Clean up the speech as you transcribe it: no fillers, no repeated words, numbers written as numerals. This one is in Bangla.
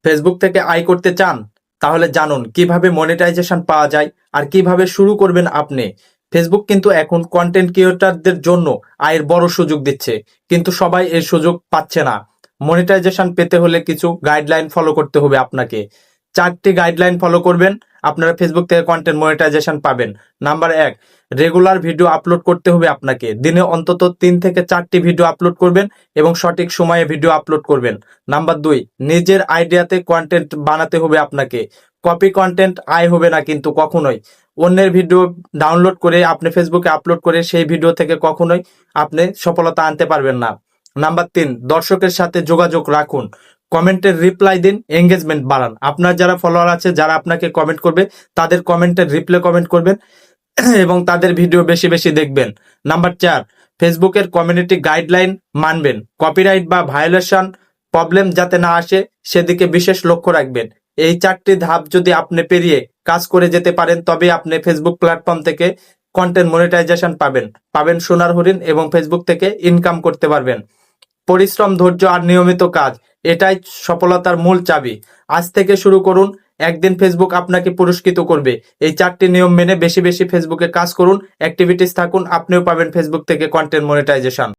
ফেসবুক থেকে আয় করতে চান? তাহলে জানুন কিভাবে মনিটাইজেশন পাওয়া যায় আর কিভাবে শুরু করবেন আপনি। ফেসবুক কিন্তু এখন কন্টেন্ট ক্রিয়েটরদের জন্য আয়ের বড় সুযোগ দিচ্ছে, কিন্তু সবাই এই সুযোগ পাচ্ছে না। মনিটাইজেশন পেতে হলে কিছু গাইডলাইন ফলো করতে হবে আপনাকে। 4টি গাইডলাইন ফলো করবেন, আপনারা ফেসবুক থেকে কন্টেন্ট মনিটাইজেশন পাবেন। নাম্বার 1, রেগুলার ভিডিও আপলোড করতে হবে আপনাকে। দিনে অন্তত 3 থেকে 4টি ভিডিও আপলোড করবেন এবং সঠিক সময়ে ভিডিও আপলোড করবেন। নাম্বার 2, নিজের আইডিয়াতে কন্টেন্ট বানাতে হবে আপনাকে। কপি কন্টেন্ট আয় হবে না কিন্তু কখনোই। অন্যের ভিডিও ডাউনলোড করে আপনি ফেসবুকে আপলোড করে সেই ভিডিও থেকে কখনোই আপনি সফলতা আনতে পারবেন না। নাম্বার 3, দর্শকের সাথে যোগাযোগ রাখুন। কমেন্টের রিপ্লাই দিন, এঙ্গেজমেন্ট বাড়ান। আপনার যারা ফলোয়ার আছে, যারা আপনাকে কমেন্ট করবে, তাদের কমেন্টের রিপ্লাই কমেন্ট করবেন এবং তাদের ভিডিও বেশি বেশি দেখবেন। নাম্বার 4, ফেসবুকের কমিউনিটি গাইডলাইন মানবেন। কপিরাইট বা ভায়োলেশন প্রবলেম যাতে না আসে সেদিকে বিশেষ লক্ষ্য রাখবেন। এই 4টি ধাপ যদি আপনি পেরিয়ে কাজ করে যেতে পারেন, তবে আপনি ফেসবুক প্ল্যাটফর্ম থেকে কন্টেন্ট মনিটাইজেশন পাবেন সোনার হরিণ এবং ফেসবুক থেকে ইনকাম করতে পারবেন। পরিশ্রম, ধৈর্য আর নিয়মিত কাজ, এটাই সফলতার মূল চাবি। আজ থেকে শুরু করুন, একদিন ফেসবুক আপনাকে পুরস্কৃত করবে। এই 4টি নিয়ম মেনে বেশি বেশি ফেসবুকে কাজ করুন, অ্যাক্টিভিটিস থাকুন, আপনিও পাবেন ফেসবুক থেকে কন্টেন্ট মনিটাইজেশন।